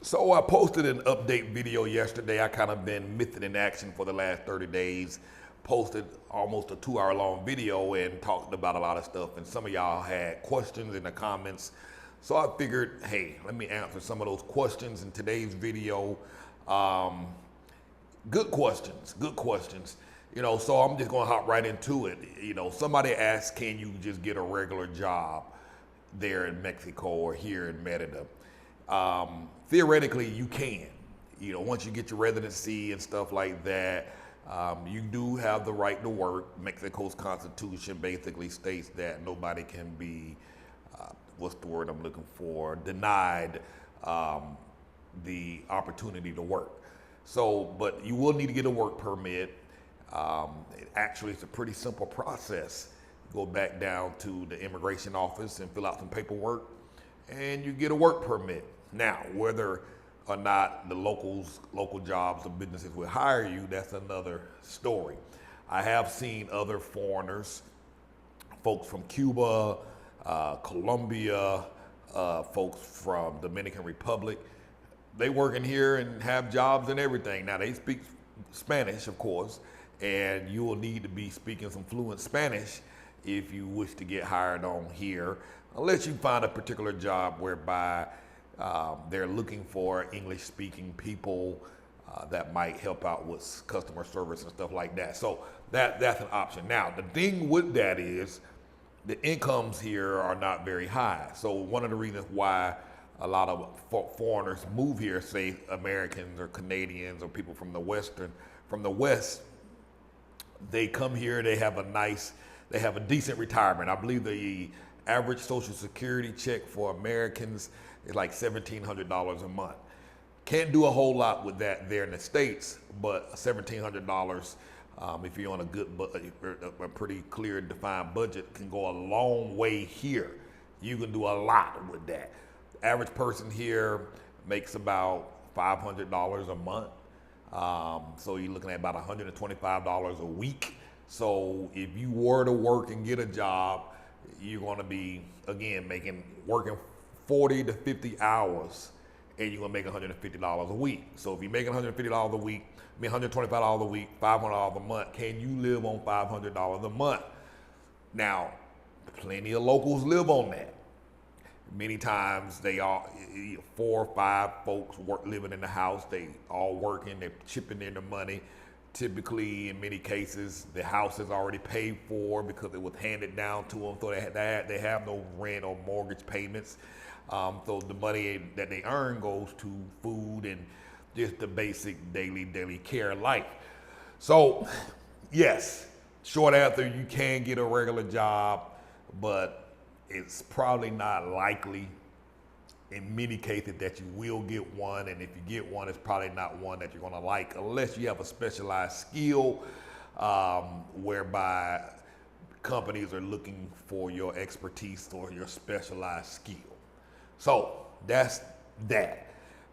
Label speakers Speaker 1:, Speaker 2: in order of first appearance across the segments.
Speaker 1: So I posted an update video yesterday. I kind of been missing in action for the last 30 days. Posted almost a 2 hour long video and talked about a lot of stuff. And some of y'all had questions in the comments. So I figured, hey, let me answer some of those questions in today's video. Good questions, good questions. So I'm just gonna hop right into it. Somebody asked, can you just get a regular job there in Mexico or here in Merida? Theoretically, you can. Once you get your residency and stuff like that, you do have the right to work. Mexico's constitution basically states that nobody can be, what's the word I'm looking for, denied the opportunity to work. So, but you will need to get a work permit. Actually, it's a pretty simple process. Go back down to the immigration office and fill out some paperwork, and you get a work permit. Now, whether or not the local jobs or businesses will hire you, that's another story. I have seen other foreigners, folks from Cuba, Colombia, folks from Dominican Republic. They work in here and have jobs and everything. Now, they speak Spanish, of course, and you will need to be speaking some fluent Spanish if you wish to get hired on here, unless you find a particular job whereby they're looking for English-speaking people that might help out with customer service and stuff like that. So that's an option. Now, the thing with that is the incomes here are not very high. So one of the reasons why a lot of foreigners move here, say Americans or Canadians or people from the West, they come here, they have a decent retirement. I believe the average Social Security check for Americans is like $1,700 a month. Can't do a whole lot with that there in the States, but $1,700, if you're on a pretty clear defined budget, can go a long way here. You can do a lot with that. Average person here makes about $500 a month. So you're looking at about $125 a week. So if you were to work and get a job, you're going to be, again, working 40 to 50 hours, and you're going to make $150 a week. So if you're making $150 a week, $125 a week, $500 a month, can you live on $500 a month? Now, plenty of locals live on that. Many times they are 4 or 5 folks living in the house. They all working, they're chipping in the money. Typically, in many cases, the house is already paid for because it was handed down to them, so they have no rent or mortgage payments. So the money that they earn goes to food and just the basic daily care life. So, yes, short answer, you can get a regular job, but it's probably not likely in many cases that you will get one, and if you get one, it's probably not one that you're going to like unless you have a specialized skill whereby companies are looking for your expertise or your specialized skill. So that's that.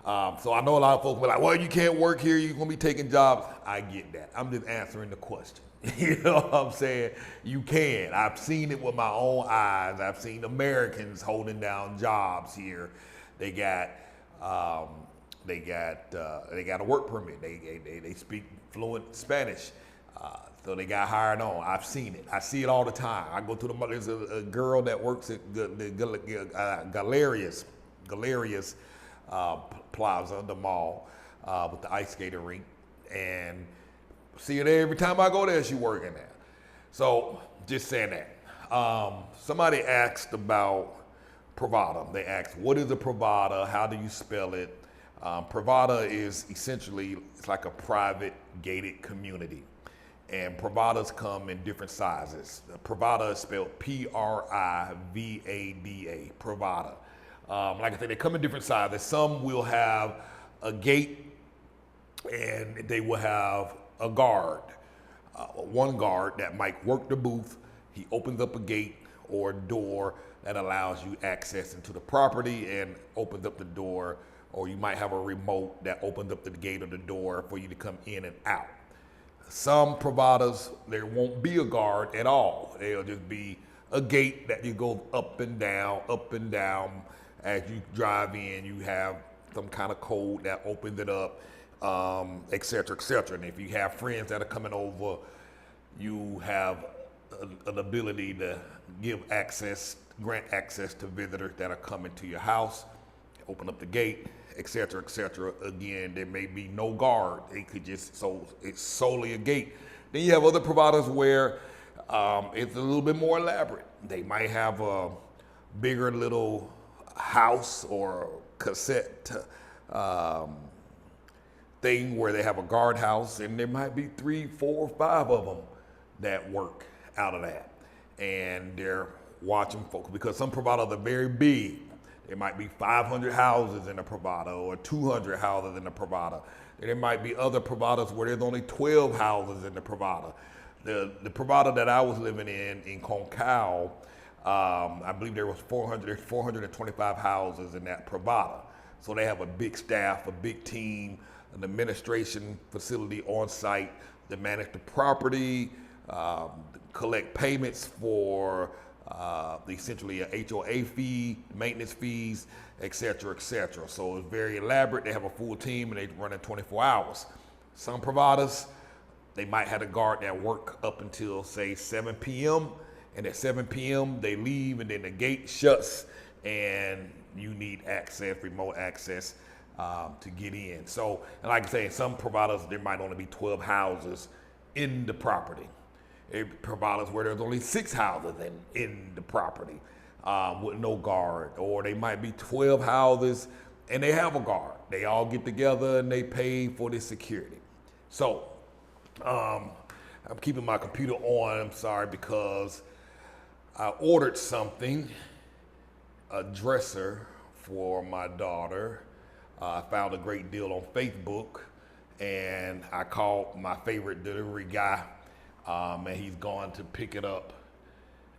Speaker 1: So I know a lot of folks be like, well, you can't work here, you're going to be taking jobs. I get that. I'm just answering the question. You know what I'm saying? You can. I've seen it with my own eyes. I've seen Americans holding down jobs here. They got a work permit. They speak fluent Spanish, so they got hired on. I've seen it. I see it all the time. I go to there's a girl that works at the Galeria's Plaza, the mall, with the ice skating rink, and see her there every time I go there. She working there. So just saying that. Somebody asked about Privada. They asked, what is a Privada? How do you spell it? Privada is essentially, it's like a private gated community. And Privadas come in different sizes. Privada is spelled Privada, Privada. Like I said, they come in different sizes. Some will have a gate and they will have a guard. One guard that might work the booth. He opens up a gate or a door that allows you access into the property and opens up the door, or you might have a remote that opens up the gate or the door for you to come in and out. Some Privadas, there won't be a guard at all. There'll just be a gate that you go up and down. As you drive in, you have some kind of code that opens it up, et cetera, et cetera. And if you have friends that are coming over, you have an ability to grant access to visitors that are coming to your house, open up the gate, et cetera, et cetera. Again, there may be no guard. It could just, it's solely a gate. Then you have other providers where it's a little bit more elaborate. They might have a bigger little house or cassette thing where they have a guardhouse, and there might be 3, 4, 5 of them that work out of that. And they're watching folks, because some providers are very big. There might be 500 houses in a Privada or 200 houses in a Privada. There might be other providers where there's only 12 houses in the Privada. The Privada that I was living in Concal, I believe there was 425 houses in that Privada. So they have a big staff, a big team, an administration facility on site that manage the property, collect payments for essentially a HOA fee, maintenance fees, et cetera, et cetera. So it's very elaborate. They have a full team and they run it 24 hours. Some providers, they might have a guard that work up until say 7 p.m. and at 7 p.m. they leave and then the gate shuts and you need access, remote access to get in. So, and like I say, some providers, there might only be 12 houses in the property. Providers where there's only 6 houses in the property with no guard, or they might be 12 houses and they have a guard. They all get together and they pay for the security. So I'm keeping my computer on, I'm sorry, because I ordered something, a dresser for my daughter. I found a great deal on Facebook and I called my favorite delivery guy. And he's going to pick it up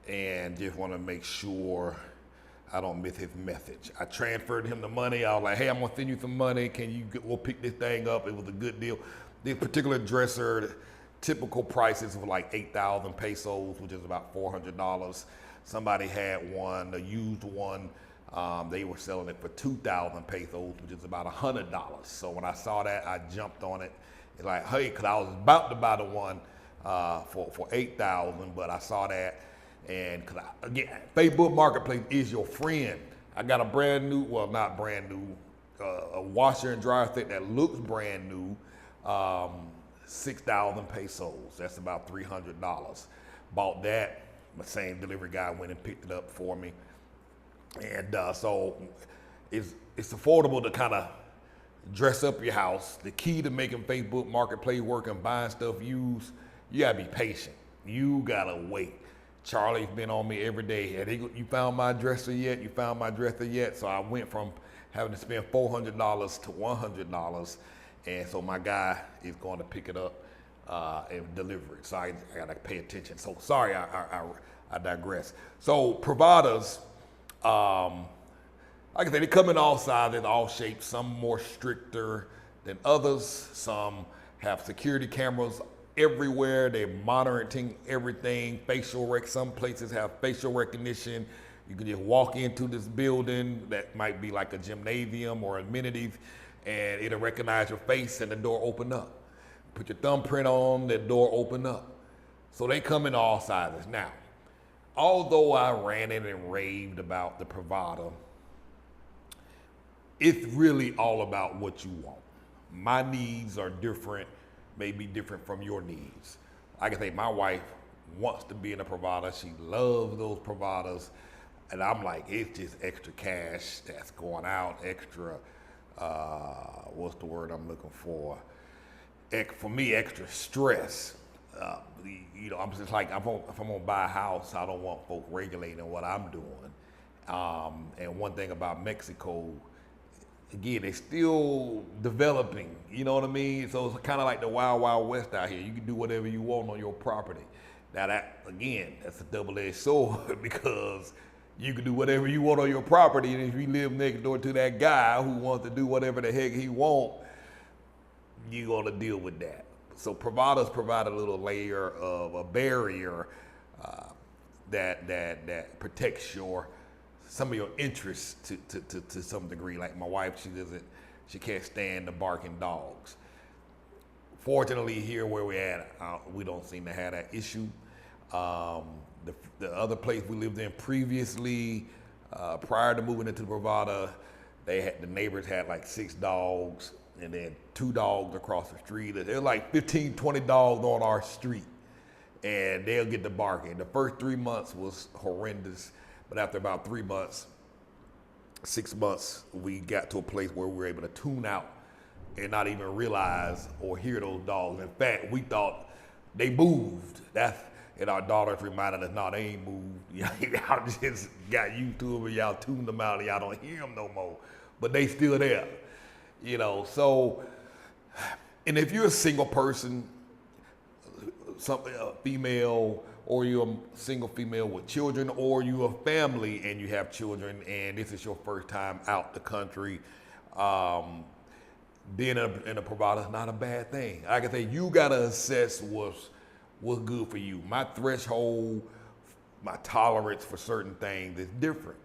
Speaker 1: and just want to make sure I don't miss his message. I transferred him the money. I was like, hey, I'm going to send you some money. We'll pick this thing up. It was a good deal. This particular dresser, typical prices were like 8,000 pesos, which is about $400. Somebody had one, a used one. They were selling it for 2,000 pesos, which is about $100. So when I saw that, I jumped on it. It's like, hey, because I was about to buy the one for 8,000, but I saw that, and again, Facebook Marketplace is your friend. I got a brand new, well, not brand new, a washer and dryer set that looks brand new, 6,000 pesos. That's about $300. Bought that. My same delivery guy went and picked it up for me, and so it's affordable to kind of dress up your house. The key to making Facebook Marketplace work and buying stuff used, you gotta be patient. You gotta wait. Charlie's been on me every day. You found my dresser yet? You found my dresser yet? So I went from having to spend $400 to $100. And so my guy is going to pick it up and deliver it. So I gotta pay attention. So sorry, I digress. So providers, like I said, they come in all sizes, all shapes, some more stricter than others. Some have security cameras everywhere. They're monitoring everything. Some places have facial recognition. You can just walk into this building that might be like a gymnasium or amenities, and it'll recognize your face and the door open up. Put your thumbprint on, the door open up. So they come in all sizes. Now, although I ranted and raved about the Privada, it's really all about what you want. My needs are different, may be different from your needs. Like I say, my wife wants to be in a Privada. She loves those Privadas. And I'm like, it's just extra cash that's going out, extra, what's the word I'm looking for? For me, extra stress. I'm just like, if I'm gonna buy a house, I don't want folk regulating what I'm doing. And one thing about Mexico, again, they're still developing, you know what I mean? So it's kind of like the Wild Wild West out here. You can do whatever you want on your property. Now that, again, that's a double-edged sword because you can do whatever you want on your property, and if you live next door to that guy who wants to do whatever the heck he wants, you're gonna deal with that. So providers provide a little layer of a barrier that protects some of your interests to some degree. Like my wife, she doesn't She can't stand the barking dogs. Fortunately, here where we're at, we don't seem to have that issue. The other place we lived in previously, prior to moving into Privada, the neighbors had like 6 dogs and then 2 dogs across the street. There were like 15, 20 dogs on our street, and they'll get the barking. The first 3 months was horrendous, but after about 3 months, 6 months, we got to a place where we were able to tune out and not even realize or hear those dogs. In fact, we thought they moved. And our daughters reminded us, no, they ain't moved. Y'all just got used to them and y'all tuned them out and y'all don't hear them no more. But they still there, So, and if you're a single person, a female, or you're a single female with children, or you're a family and you have children and this is your first time out the country, being in a provider is not a bad thing. Like I say, you gotta assess what's good for you. My threshold, my tolerance for certain things is different.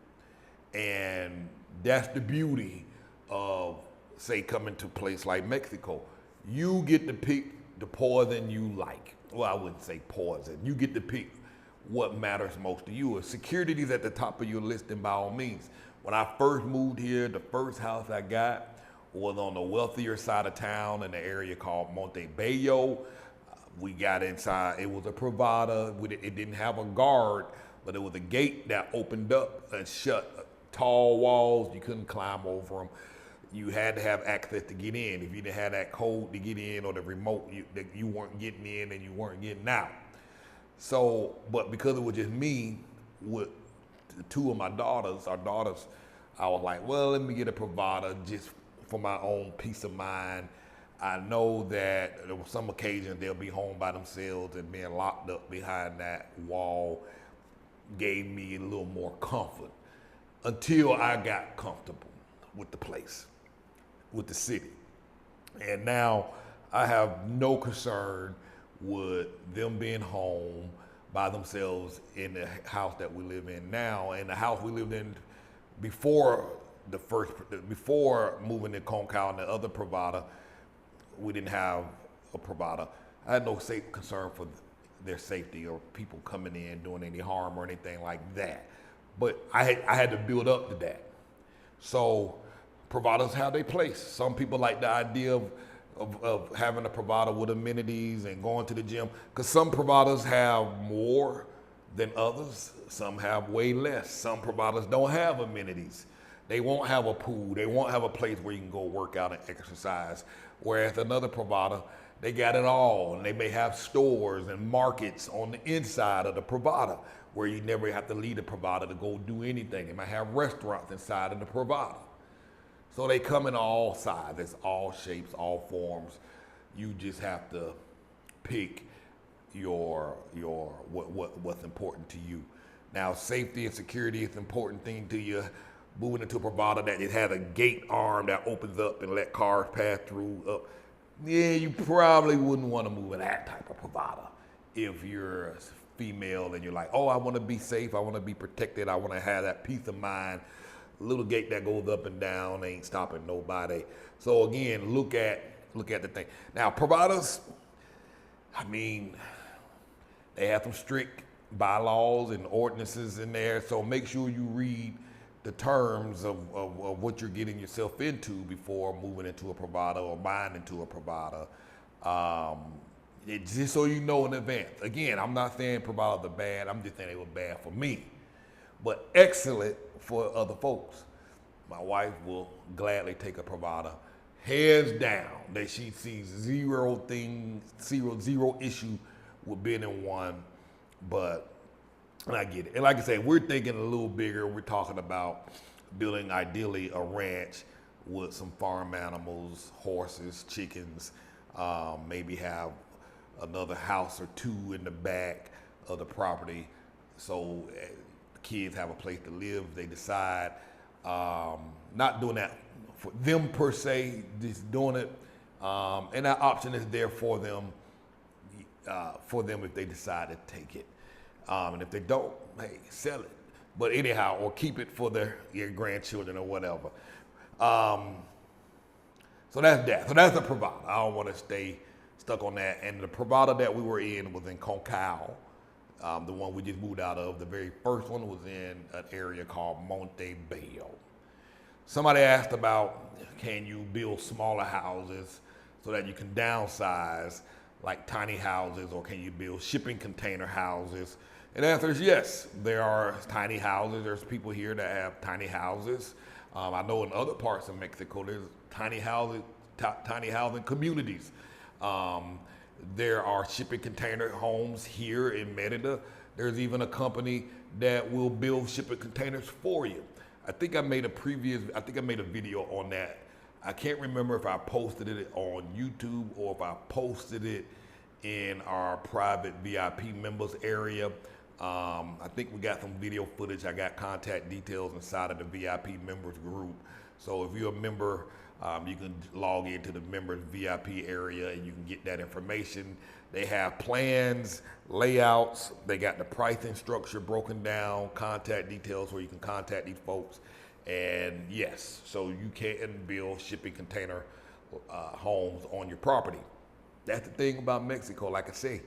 Speaker 1: And that's the beauty of, say, coming to a place like Mexico. You get to pick the poison you like. Well, I wouldn't say poison. You get to pick what matters most to you. If security is at the top of your list, then by all means. When I first moved here, the first house I got was on the wealthier side of town in an area called Montebello. We got inside, it was a Privada. It didn't have a guard, but it was a gate that opened up and shut. Tall walls, you couldn't climb over them. You had to have access to get in. If you didn't have that code to get in or the remote, you weren't getting in and you weren't getting out. So, but because it was just me with 2 of my daughters, I was like, well, let me get a Privada just for my own peace of mind. I know that there were some occasions they'll be home by themselves, and being locked up behind that wall gave me a little more comfort until I got comfortable with the place, with the city. And now I have no concern with them being home by themselves in the house that we live in now. And the house we lived in before moving to Concal and the other Privada, we didn't have a Privada. I had no concern for their safety or people coming in doing any harm or anything like that. But I had to build up to that. So Privadas have their place. Some people like the idea of having a Privada with amenities and going to the gym, because some Privadas have more than others. Some have way less. Some Privadas don't have amenities. They won't have a pool. They won't have a place where you can go work out and exercise. Whereas another Privada, they got it all. And they may have stores and markets on the inside of the Privada where you never have to leave the Privada to go do anything. They might have restaurants inside of the Privada. So they come in all sizes, all shapes, all forms. You just have to pick what's important to you. Now, safety and security is an important thing to you. Moving into a Privada that it has a gate arm that opens up and let cars pass through. Yeah, you probably wouldn't want to move in that type of Privada if you're a female and you're like, oh, I want to be safe, I want to be protected, I want to have that peace of mind. A little gate that goes up and down ain't stopping nobody. So again, look at the thing. Now, Privadas, I mean, they have some strict bylaws and ordinances in there, so make sure you read the terms of what you're getting yourself into before moving into a Privada or buying into a Privada. Just so you know in advance. Again, I'm not saying Privadas are bad, I'm just saying they were bad for me, but excellent for other folks. My wife will gladly take a Privada, hands down, that she sees zero issue with being in one, but I get it. And like I said, we're thinking a little bigger. We're talking about building ideally a ranch with some farm animals, horses, chickens, maybe have another house or 2 in the back of the property so kids have a place to live if they decide. Not doing that for them per se, just doing it. And that option is there for them if they decide to take it. And if they don't, hey, sell it. But anyhow, or keep it for your grandchildren or whatever. So that's that. So that's the Privada. I don't want to stay stuck on that. And the Privada that we were in was in Concal, the one we just moved out of. The very first one was in an area called Montebello. Somebody asked about, can you build smaller houses so that you can downsize, like tiny houses, or can you build shipping container houses? And the answer is yes. There are tiny houses. There's people here that have tiny houses. I know in other parts of Mexico, there's tiny housing communities. There are shipping container homes here in Merida. There's even a company that will build shipping containers for you. I think I made a video on that. I can't remember if I posted it on YouTube or if I posted it in our private VIP members area. I think we got some video footage. I got contact details inside of the VIP members group. So if you're a member, you can log into the members VIP area and you can get that information. They have plans, layouts. They got the pricing structure broken down, contact details where you can contact these folks. And yes, so you can build shipping container homes on your property. That's the thing about Mexico. Like I say,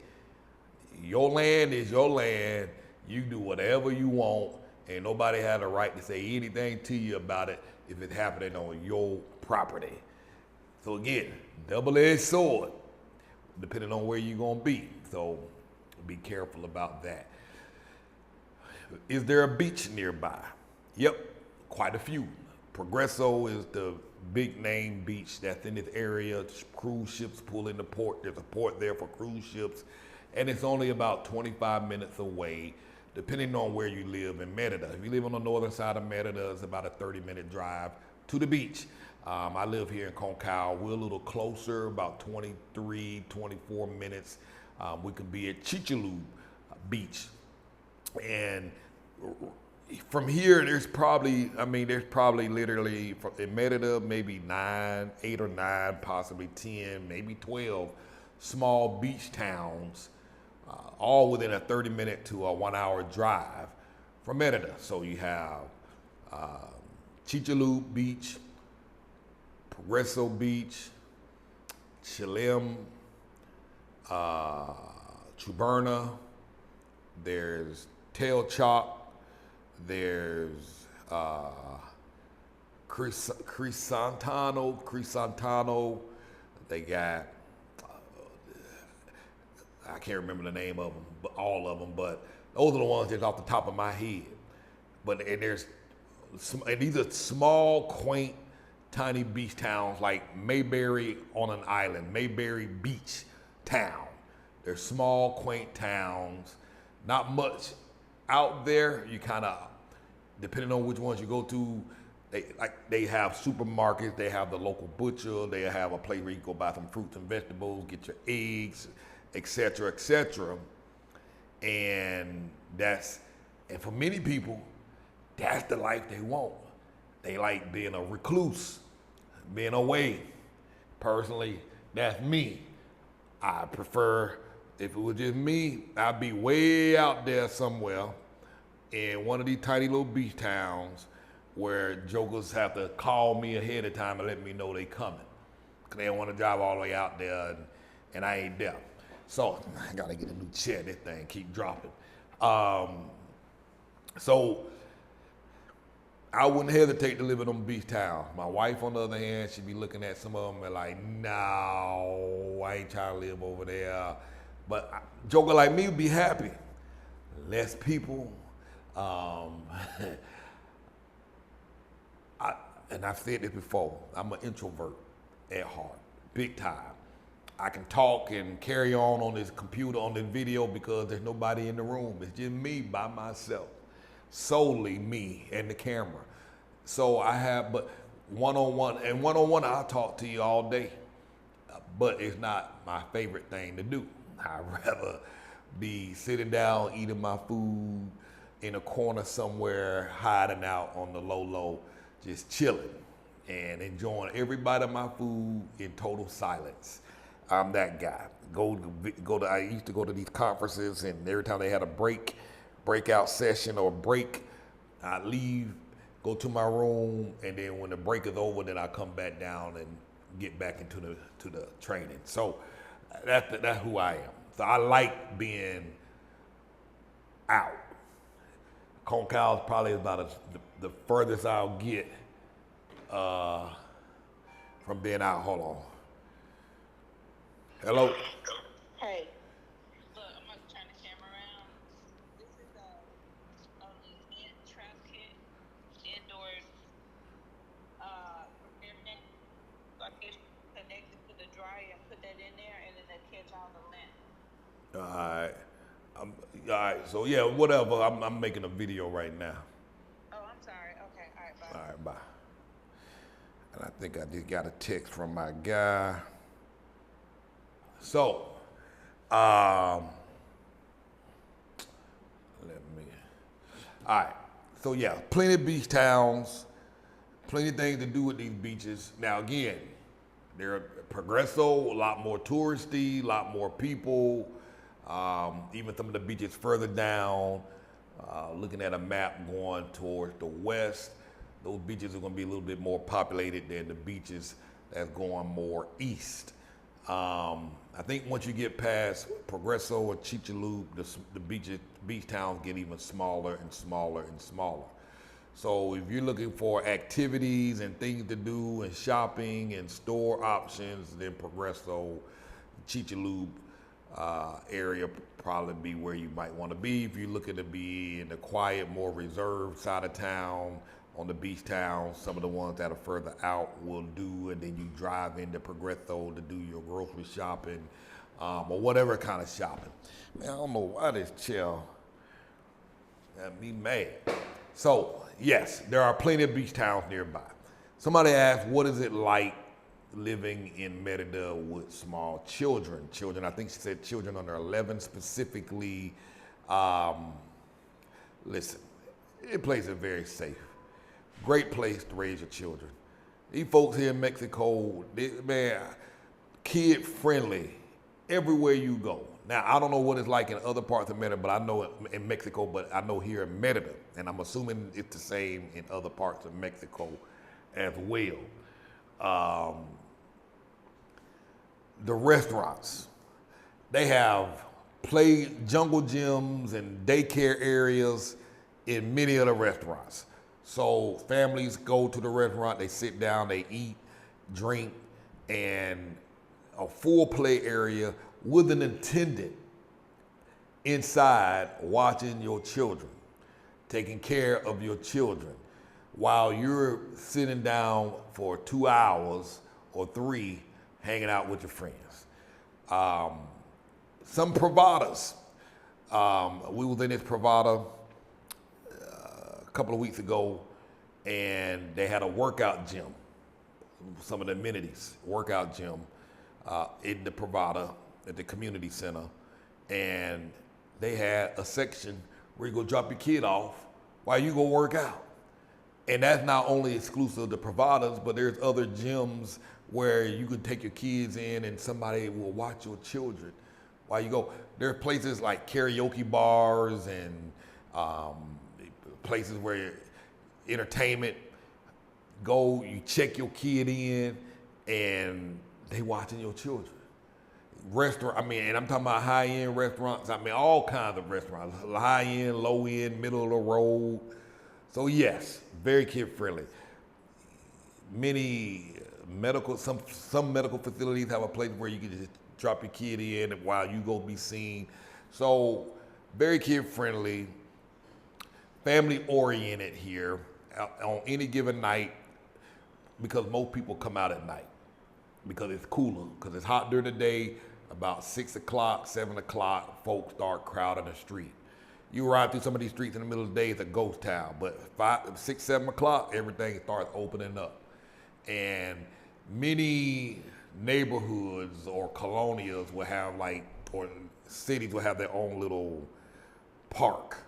Speaker 1: your land is your land. You do whatever you want, and nobody has a right to say anything to you about it if it's happening on your property. So again, double-edged sword, depending on where you're gonna be. So be careful about that. Is there a beach nearby? Yep, quite a few. Progreso is the big name beach that's in this area. Cruise ships pull into port. There's a port there for cruise ships. And it's only about 25 minutes away, depending on where you live in Merida. If you live on the northern side of Merida, it's about a 30-minute drive to the beach. I live here in Concal. We're a little closer, about 23, 24 minutes. We can be at Chicxulub Beach. And from here, there's probably literally in Merida, maybe 8 or 9, possibly 10, maybe 12 small beach towns, all within a 30-minute to a 1-hour drive from Merida. So you have Chicxulub Beach, Progreso Beach, Chilem, Chuberna, there's Tail Chop, there's Crisantano, they got, I can't remember the name of them, but all of them, but those are the ones that's off the top of my head. And these are small, quaint, tiny beach towns like Mayberry on an island, Mayberry Beach town. They're small, quaint towns, not much out there. You kind of, depending on which ones you go to, they have supermarkets, they have the local butcher, they have a place where you go buy some fruits and vegetables, get your eggs, et cetera, et cetera. And for many people, that's the life they want. They like being a recluse, being away. Personally, that's me. I prefer, if it was just me, I'd be way out there somewhere in one of these tiny little beach towns where jokers have to call me ahead of time and let me know they coming. Cause they don't want to drive all the way out there and I ain't there. So I gotta get a new chair, this thing keep dropping. So I wouldn't hesitate to live in them beach towns. My wife, on the other hand, she'd be looking at some of them and like, no, I ain't trying to live over there. But a joker like me would be happy. Less people. And I've said this before, I'm an introvert at heart, big time. I can talk and carry on this computer, on this video, because there's nobody in the room. It's just me by myself, solely me and the camera. So but one-on-one, I'll talk to you all day, but it's not my favorite thing to do. I'd rather be sitting down, eating my food in a corner somewhere, hiding out on the low, just chilling and enjoying every bite of my food in total silence. I'm that guy. I used to go to these conferences, and every time they had a breakout session or break, I'd leave, go to my room, and then when the break is over, then I come back down and get back into the training. So that's who I am. So I like being out. Concal is probably about the furthest I'll get from being out. Hold on. Hello.
Speaker 2: Hey. Look, I'm gonna turn the camera around. This is a ant trap kit, indoors, preparedness. So I can connect it to the dryer and put that in there, and then they catch all the lint.
Speaker 1: All right. All right. So yeah, whatever. I'm making a video right now.
Speaker 2: Oh, I'm sorry. Okay. All right. Bye.
Speaker 1: All right. Bye. And I think I just got a text from my guy. So, let me. All right. So yeah, plenty of beach towns, plenty of things to do with these beaches. Now again, they're Progresso, a lot more touristy, a lot more people. Even some of the beaches further down, looking at a map going towards the west, those beaches are going to be a little bit more populated than the beaches that's going more east. I think once you get past Progresso or Chicxulub, the beach towns get even smaller and smaller and smaller. So if you're looking for activities and things to do and shopping and store options, then Progresso, Chicxulub area probably be where you might want to be. If you're looking to be in the quiet, more reserved side of town, on the beach towns, some of the ones that are further out will do, and then you drive into Progresso to do your grocery shopping or whatever kind of shopping. Man, I don't know why this chill got me mad. So yes, there are plenty of beach towns nearby. Somebody asked, what is it like living in Merida with small children? Children, I think she said children under 11 specifically. Listen, it plays it very safe. Great place to raise your children. These folks here in Mexico, man, kid friendly everywhere you go. Now, I don't know what it's like in other parts of Merida, but I know in Mexico, but I know here in Merida, and I'm assuming it's the same in other parts of Mexico as well. The restaurants, they have jungle gyms and daycare areas in many of the restaurants. So families go to the restaurant, they sit down, they eat, drink, and a full play area with an attendant inside watching your children, taking care of your children while you're sitting down for 2 hours or 3 hanging out with your friends. Some Privadas. We was in this Privada a couple of weeks ago, and they had a workout gym, some of the amenities, workout gym in the Privada at the community center, and they had a section where you go drop your kid off while you go work out. And that's not only exclusive to Privadas, but there's other gyms where you can take your kids in and somebody will watch your children while you go. There are places like karaoke bars and places where entertainment, go, you check your kid in and they watching your children. Restaurant, and I'm talking about high-end restaurants. All kinds of restaurants, high-end, low-end, middle of the road. So yes, very kid-friendly. Many some medical facilities have a place where you can just drop your kid in while you go be seen. So very kid-friendly, family-oriented here on any given night, because most people come out at night because it's cooler, because it's hot during the day. About 6 o'clock, 7 o'clock, folks start crowding the street. You ride through some of these streets in the middle of the day, it's a ghost town. But 5, 6, 7 o'clock, everything starts opening up. And many neighborhoods or colonias will have or cities will have their own little park.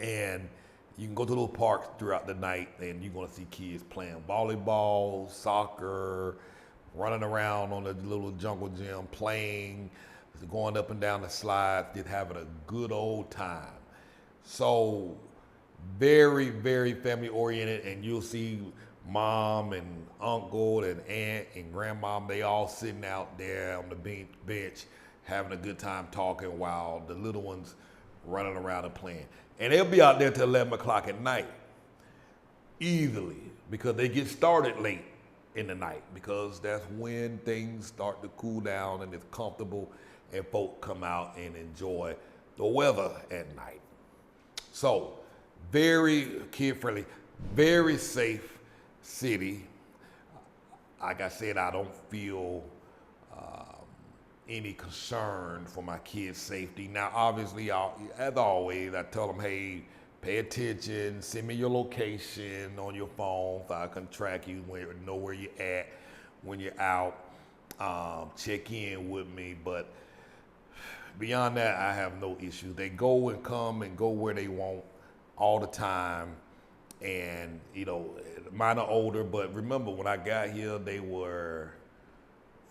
Speaker 1: And you can go to those parks throughout the night and you're gonna see kids playing volleyball, soccer, running around on the little jungle gym, playing, going up and down the slides, just having a good old time. So very, very family oriented, and you'll see mom and uncle and aunt and grandmom, they all sitting out there on the bench having a good time talking while the little ones running around and playing. And they'll be out there till 11 o'clock at night, easily, because they get started late in the night, because that's when things start to cool down and it's comfortable and folk come out and enjoy the weather at night. So, very kid-friendly, very safe city. Like I said, I don't feel any concern for my kids' safety. Now, obviously, as always, I tell them, hey, pay attention, send me your location on your phone so I can track you, know where you're at when you're out, check in with me. But beyond that, I have no issues. They go and come and go where they want all the time. And, mine are older, but remember when I got here, they were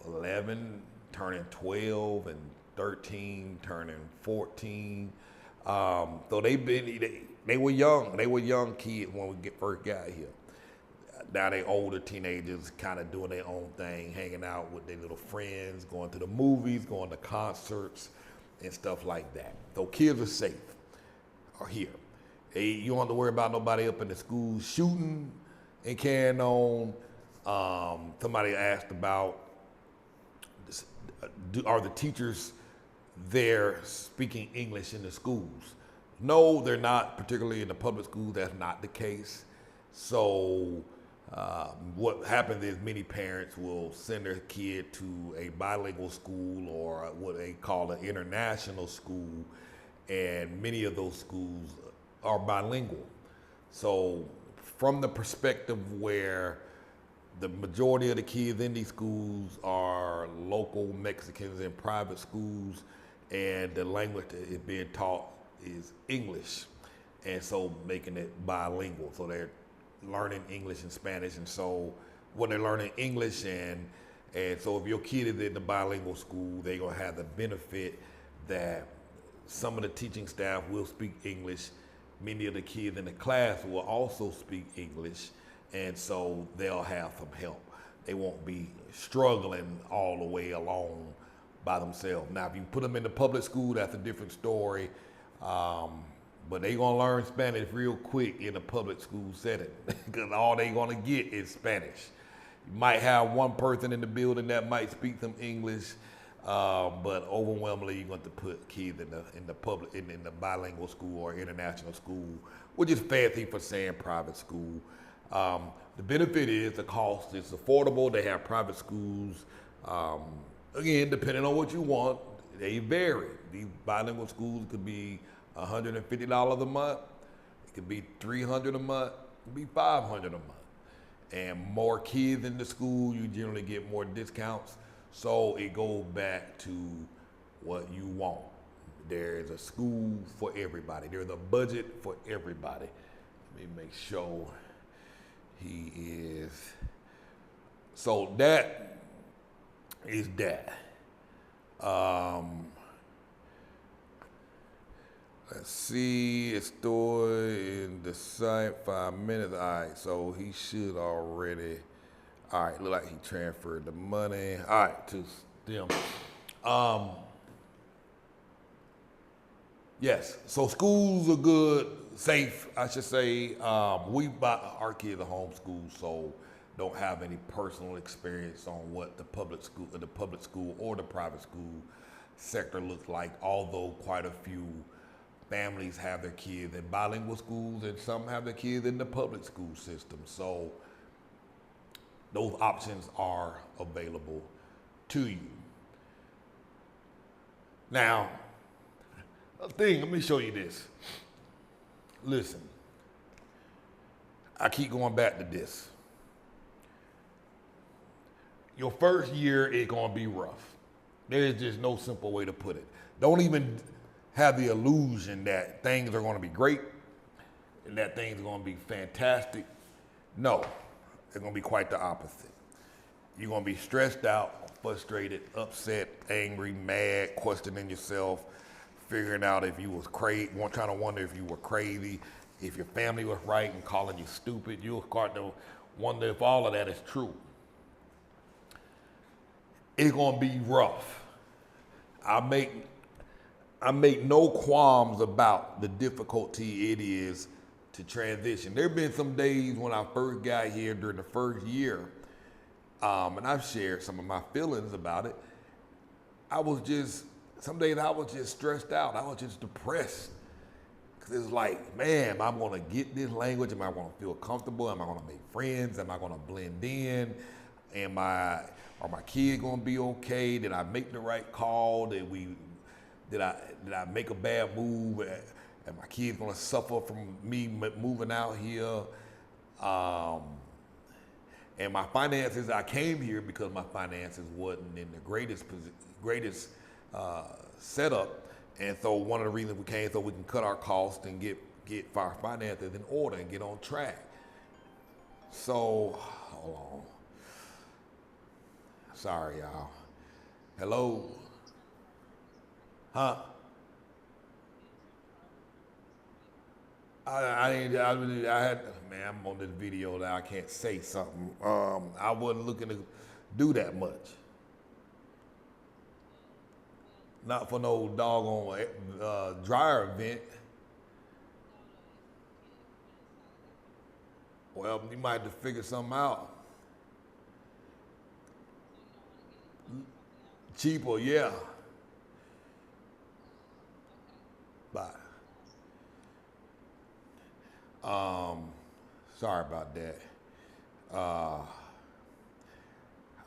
Speaker 1: 11, turning 12, and 13, turning 14. So they were young. They were young kids when we first got here. Now they older teenagers, kind of doing their own thing, hanging out with their little friends, going to the movies, going to concerts, and stuff like that. So kids are safe, are here. You don't have to worry about nobody up in the school shooting and carrying on. Somebody asked about, are the teachers there speaking English in the schools? No, they're not, particularly in the public schools. That's not the case. So what happens is many parents will send their kid to a bilingual school or what they call an international school, and many of those schools are bilingual. So from the perspective where the majority of the kids in these schools are local Mexicans in private schools, and the language that is being taught is English, and so making it bilingual. So they're learning English and Spanish, and so when they're learning English, and so if your kid is in the bilingual school, they're gonna have the benefit that some of the teaching staff will speak English. Many of the kids in the class will also speak English, and so they'll have some help. They won't be struggling all the way along by themselves. Now, if you put them in the public school, that's a different story, but they're gonna learn Spanish real quick in a public school setting because all they're gonna get is Spanish. You might have one person in the building that might speak some English, but overwhelmingly you're going to put kids in the bilingual school or international school, which is fancy for saying private school. The benefit is the cost is affordable. They have private schools. Again, depending on what you want, they vary. These bilingual schools could be $150 a month. It could be $300 a month. It could be $500 a month. And more kids in the school, you generally get more discounts. So it goes back to what you want. There is a school for everybody. There's a budget for everybody. Let me make sure he is. So that is that. Let's see, it's stored in the site 5 minutes. All right, so he should already. All right, look like he transferred the money. All right, to them. Yes, so schools are good, safe, I should say. Our kids are homeschooled, so don't have any personal experience on what the public school or the private school sector looks like, although quite a few families have their kids in bilingual schools and some have their kids in the public school system. So those options are available to you. Now, let me show you this. Listen, I keep going back to this. Your first year is gonna be rough. There is just no simple way to put it. Don't even have the illusion that things are gonna be great and that things are gonna be fantastic. No, they're gonna be quite the opposite. You're gonna be stressed out, frustrated, upset, angry, mad, questioning yourself, figuring out if you was crazy, trying to wonder if you were crazy, if your family was right and calling you stupid. You'll start to wonder if all of that is true. It's gonna be rough. I make no qualms about the difficulty it is to transition. There have been some days when I first got here during the first year, and I've shared some of my feelings about it. Some days I was just stressed out. I was just depressed. Cause it's like, man, am I gonna get this language? Am I gonna feel comfortable? Am I gonna make friends? Am I gonna blend in? Are my kids gonna be okay? Did I make the right call? Did I make a bad move? And my kids gonna suffer from me moving out here? And my finances, I came here because my finances wasn't in the greatest setup. And so one of the reasons we came so we can cut our costs and get our finances in order and get on track. So, hold on. Sorry, y'all. Hello? Huh? I had, man, I'm on this video now. I can't say something. I wasn't looking to do that much. Not for no doggone dryer event. Well, you might have to figure something out. Cheaper, yeah. Bye. Sorry about that.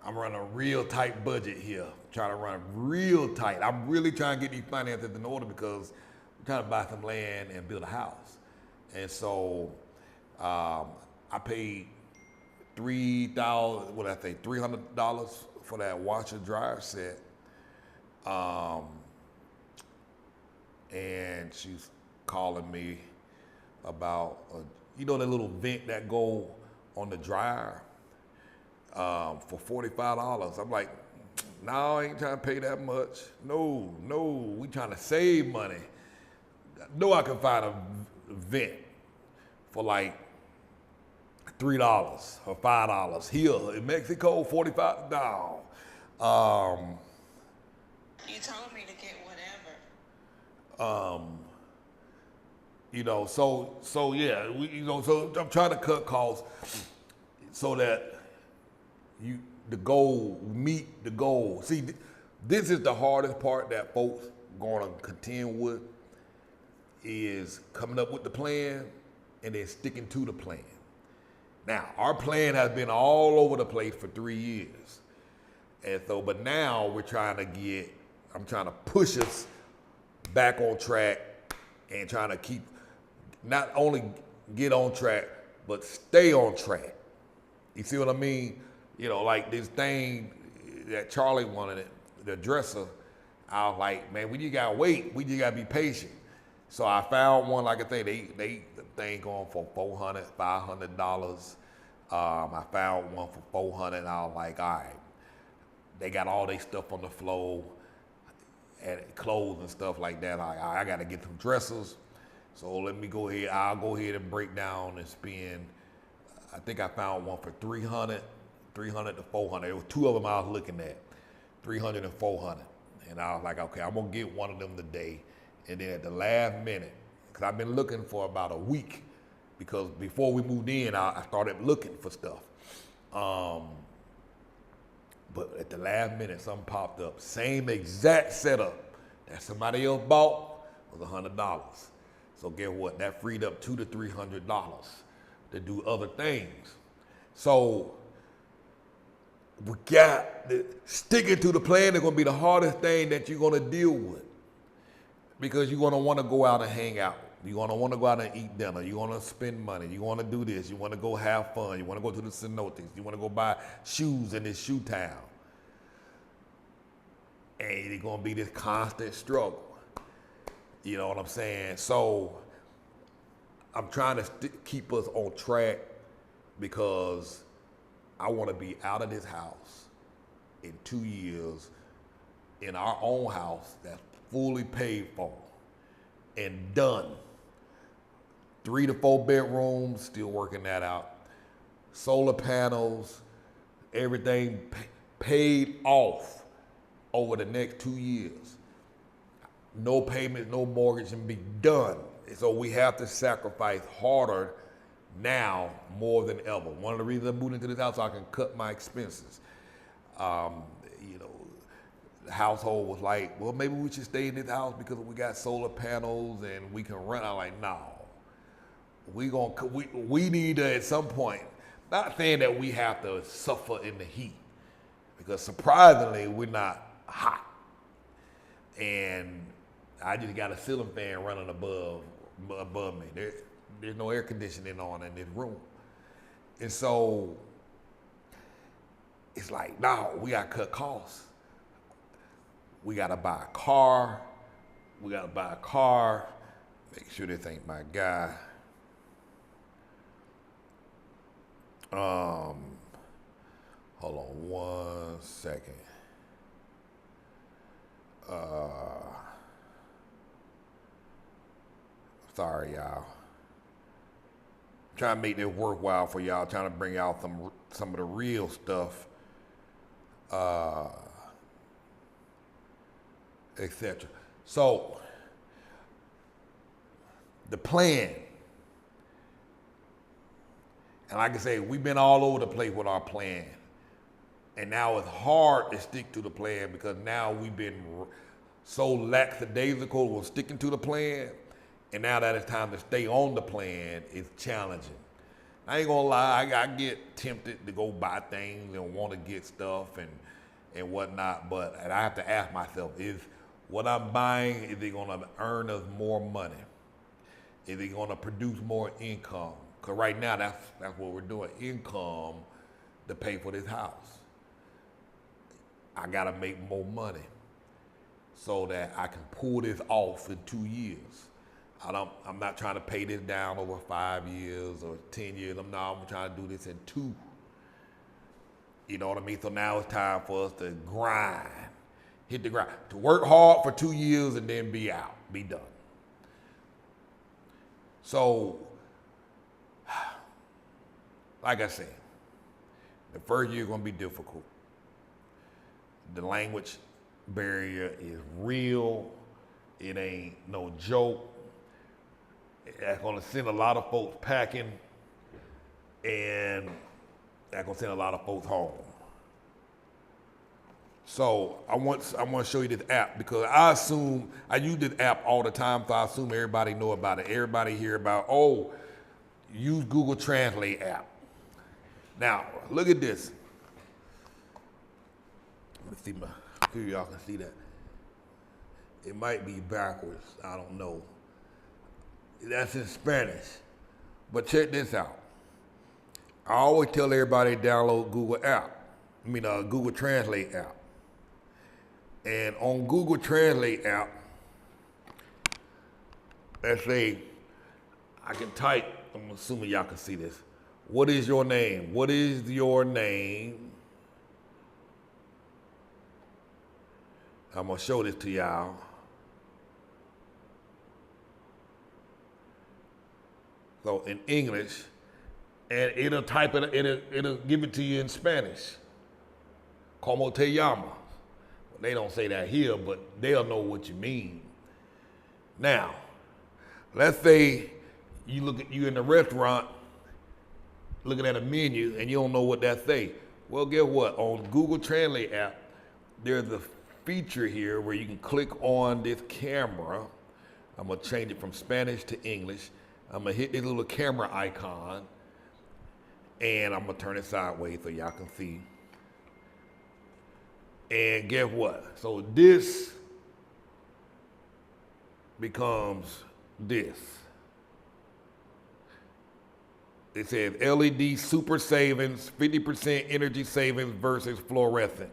Speaker 1: I'm running a real tight budget here. Trying to run real tight. I'm really trying to get these finances in order because I'm trying to buy some land and build a house. And so I paid $300 for that washer dryer set. And she's calling me about, that little vent that go on the dryer for $45. I'm like, no, I ain't trying to pay that much. No, we trying to save money. No, I can find a vent for like $3 or $5 here in Mexico. 45. No.
Speaker 2: You told me to get whatever.
Speaker 1: So yeah, so I'm trying to cut costs so that meet the goal. See, this is the hardest part that folks gonna contend with, is coming up with the plan and then sticking to the plan. Now, our plan has been all over the place for 3 years. And so, but now I'm trying to push us back on track and trying to keep, not only get on track, but stay on track. You see what I mean? Like this thing that Charlie wanted, the dresser, I was like, man, we just gotta wait. We just gotta be patient. So I found one, like I say, the thing going for $400, $500. I found one for $400, and I was like, all right. They got all their stuff on the floor, and clothes and stuff like that. I gotta get some dressers. So let me go ahead. I'll go ahead and break down and spend. I think I found one for $300 to $400. There was two of them I was looking at, $300 and $400. And I was like, okay, I'm gonna get one of them today. And then at the last minute, because I've been looking for about a week, because before we moved in, I started looking for stuff. But at the last minute, something popped up. Same exact setup that somebody else bought was $100. So guess what? That freed up $200 to $300 to do other things. So we got sticking to the plan is gonna be the hardest thing that you're gonna deal with, because you're gonna want to go out and hang out. You're gonna want to go out and eat dinner. You want to spend money. You want to do this. You want to go have fun. You want to go to the cenotes. You want to go buy shoes in this shoe town. And it's gonna be this constant struggle. You know what I'm saying? So I'm trying to keep us on track, because I want to be out of this house in 2 years in our own house that's fully paid for and done. 3 to 4 bedrooms, still working that out. solar panels, everything paid off over the next 2 years. No payments, no mortgage, and be done. So we have to sacrifice harder now more than ever. One of the reasons I moved into this house, so I can cut my expenses. You know, the household was like, well, maybe we should stay in this house because we got solar panels and we can rent. I'm like, no. We need to, at some point, not saying that we have to suffer in the heat, because surprisingly, we're not hot. And I just got a ceiling fan running above me. There's no air conditioning on in this room. And so it's like, no, we got to cut costs. We got to buy a car. Make sure this ain't my guy. Hold on one second. Sorry, y'all. Trying to make this worthwhile for y'all, trying to bring out some of the real stuff, etc. So, the plan, and like I say, we've been all over the place with our plan, and now it's hard to stick to the plan because now we've been so lackadaisical with sticking to the plan. And now that it's time to stay on the plan, it's challenging. I ain't gonna lie, I get tempted to go buy things and want to get stuff and whatnot, and I have to ask myself, is what I'm buying, is it gonna earn us more money? Is it gonna produce more income? Because right now, that's what we're doing, income to pay for this house. I gotta make more money so that I can pull this off in 2 years. I'm not trying to pay this down over 5 years or 10 years. I'm trying to do this in 2. You know what I mean? So now it's time for us to grind, hit the grind, to work hard for 2 years and then be out, be done. So, like I said, the first year is going to be difficult. The language barrier is real. It ain't no joke. That's going to send a lot of folks packing, and that's going to send a lot of folks home. So I want to show you this app because I use this app all the time, so I assume everybody know about it. Everybody hear about, use Google Translate app. Now, look at this. Let me see here y'all can see that. It might be backwards, I don't know. That's in Spanish. But check this out. I always tell everybody to download Google Translate app. And on Google Translate app, let's say I can type, I'm assuming y'all can see this. What is your name? What is your name? I'm gonna show this to y'all. So in English, and it'll type it, it'll give it to you in Spanish. Como te llamas? Well, they don't say that here, but they'll know what you mean. Now, let's say you in the restaurant looking at a menu and you don't know what that say. Well, guess what? On Google Translate app, there's a feature here where you can click on this camera. I'm gonna change it from Spanish to English. I'm gonna hit this little camera icon and I'm gonna turn it sideways so y'all can see. And guess what? So this becomes this. It says LED super savings, 50% energy savings versus fluorescent.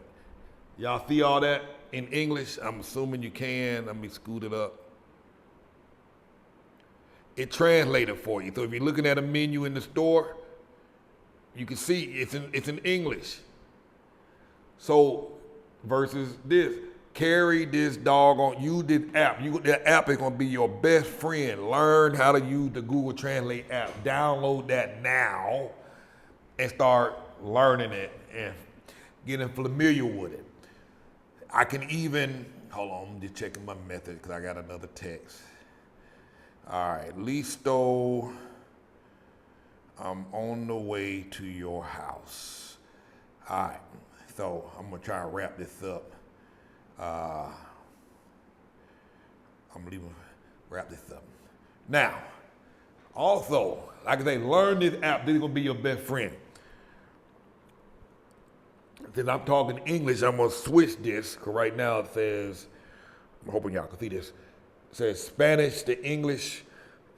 Speaker 1: Y'all see all that in English? I'm assuming you can. Let me scoot it up. It translated for you. So if you're looking at a menu in the store, you can see it's in English. So versus this, carry this doggone, use this app. That app is gonna be your best friend. Learn how to use the Google Translate app. Download that now and start learning it and getting familiar with it. I can even, hold on, I'm just checking my method because I got another text. All right, listo. I'm on the way to your house. All right, so I'm gonna try to wrap this up. I'm gonna wrap this up. Now, also, like I say, learn this app. This is gonna be your best friend. Since I'm talking English, I'm gonna switch this, because right now it says, I'm hoping y'all can see this, it says Spanish to English.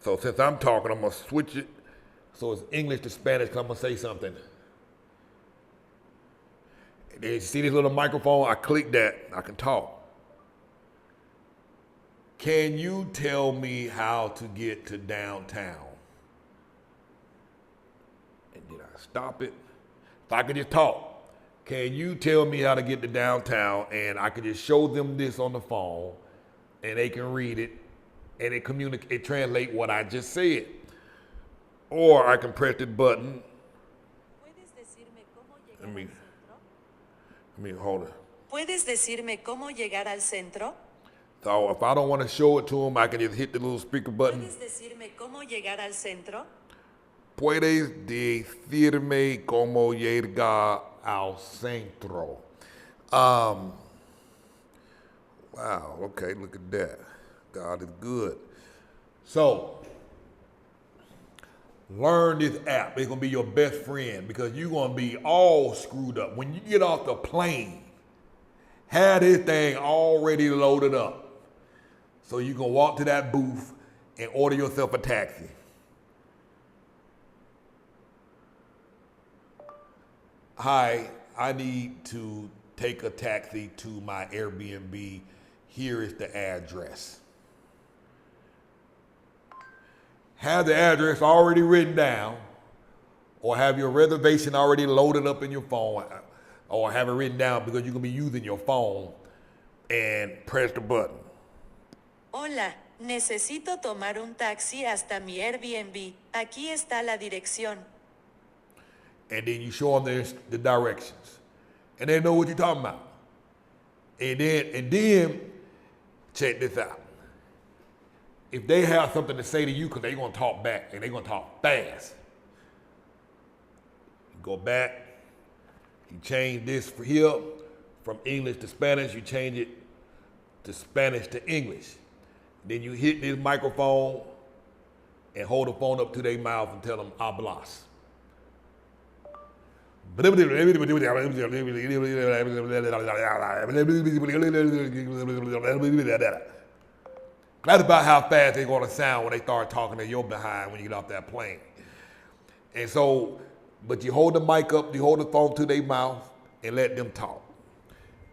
Speaker 1: So since I'm talking, I'm gonna switch it so it's English to Spanish, because I'm gonna say something. And then you see this little microphone? I click that, I can talk. Can you tell me how to get to downtown? And did I stop it? If I could just talk. Can you tell me how to get to downtown? And I could just show them this on the phone and they can read it and it translate what I just said. Or I can press the button. Let me hold it.
Speaker 3: ¿Puedes decirme cómo llegar al centro?
Speaker 1: So if I don't want to show it to them, I can just hit the little speaker button.
Speaker 3: ¿Puedes decirme cómo llegar al centro?
Speaker 1: Puedes decirme cómo llegar al centro. Wow, okay, look at that. God is good. So, learn this app. It's gonna be your best friend because you're gonna be all screwed up. When you get off the plane, have this thing already loaded up. So you can walk to that booth and order yourself a taxi. Hi, I need to take a taxi to my Airbnb. Here is the address. Have the address already written down, or have your reservation already loaded up in your phone, or have it written down because you're gonna be using your phone, and press the button.
Speaker 3: Hola, necesito tomar un taxi hasta mi Airbnb. Aquí está la dirección.
Speaker 1: And then you show them the directions, and they know what you're talking about. And then check this out. If they have something to say to you, because they're gonna talk back and they're gonna talk fast, you go back, you change this for here from English to Spanish, you change it to Spanish to English. Then you hit this microphone and hold the phone up to their mouth and tell them hablas. That's about how fast they're gonna sound when they start talking to your behind when you get off that plane. And so, but you hold the mic up, you hold the phone to their mouth and let them talk.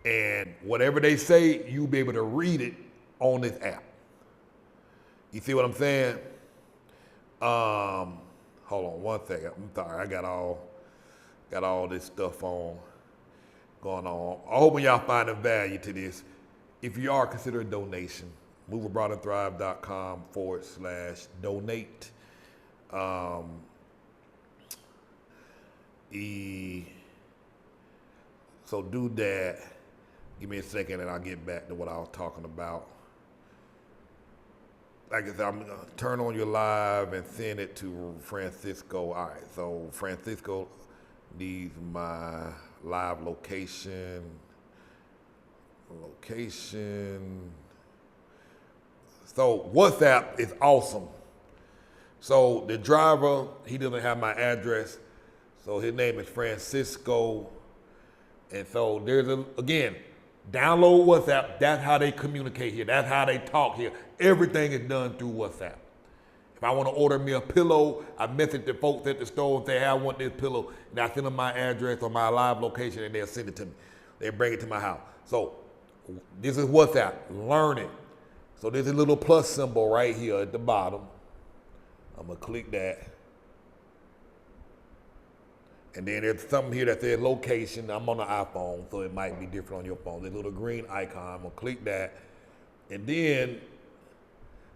Speaker 1: And whatever they say, you'll be able to read it on this app. You see what I'm saying? Hold on one second. I'm sorry, I got all this stuff going on. I hope y'all find a value to this. If you are, consider a donation. moveabroadandthrive.com/donate. So do that. Give me a second and I'll get back to what I was talking about. Like I said, I'm gonna turn on your live and send it to Francisco. All right, so Francisco needs my live location. So WhatsApp is awesome. So the driver, he doesn't have my address. So his name is Francisco. And so again, download WhatsApp. That's how they communicate here. That's how they talk here. Everything is done through WhatsApp. If I want to order me a pillow, I message the folks at the store and say, hey, I want this pillow. And I send them my address or my live location and they'll send it to me. They bring it to my house. So this is WhatsApp. Learn it. So there's a little plus symbol right here at the bottom. I'm going to click that. And then there's something here that says location. I'm on an iPhone, so it might be different on your phone. There's a little green icon. I'm going to click that. And then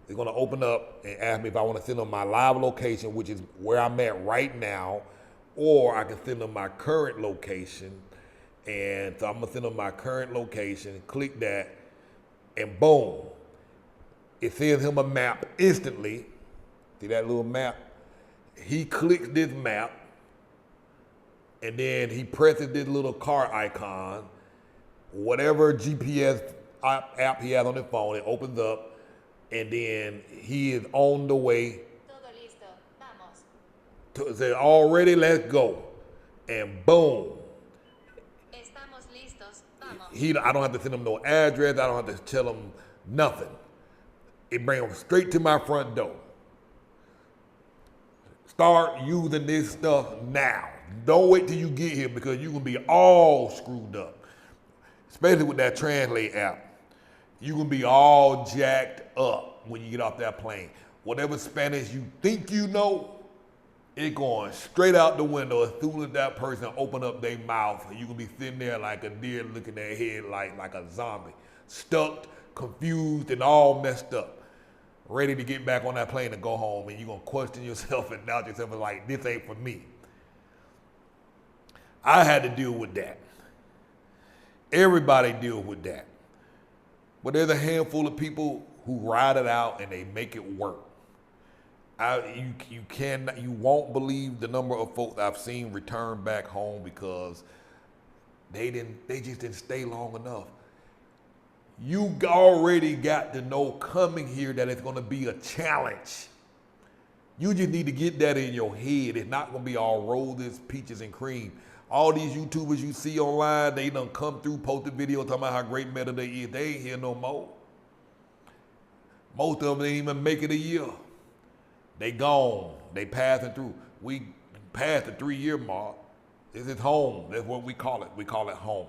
Speaker 1: it's going to open up and ask me if I want to send them my live location, which is where I'm at right now or I can send them my current location. And so I'm gonna send them my current location, click that, and boom, it sends him a map instantly. See that little map? He clicks this map, and then he presses this little car icon. Whatever GPS app he has on his phone, it opens up, and then he is on the way.
Speaker 3: Todo listo. Vamos.
Speaker 1: To say, already, let's go. And boom.
Speaker 3: Estamos listos. Vamos.
Speaker 1: I don't have to send him no address. I don't have to tell him nothing. It brings him straight to my front door. Start using this stuff now. Don't wait till you get here because you're going to be all screwed up. Especially with that Translate app. You're going to be all jacked up when you get off that plane. Whatever Spanish you think you know, it's going straight out the window as soon as that person open up their mouth. You can be sitting there like a deer looking at their head like a zombie. Stuck, confused, and all messed up. Ready to get back on that plane and go home, and you're going to question yourself and doubt yourself and like, this ain't for me. I had to deal with that. Everybody deals with that. But there's a handful of people who ride it out and they make it work. You won't believe the number of folks I've seen return back home because they just didn't stay long enough. You already got to know coming here that it's going to be a challenge. You just need to get that in your head. It's not going to be all roses, peaches, and cream. All these YouTubers you see online, they done come through, posted videos talking about how great Merida is. They ain't here no more. Most of them ain't even make it a year. They gone. They passing through. We passed the 3-year mark. This is home. That's what we call it. We call it home.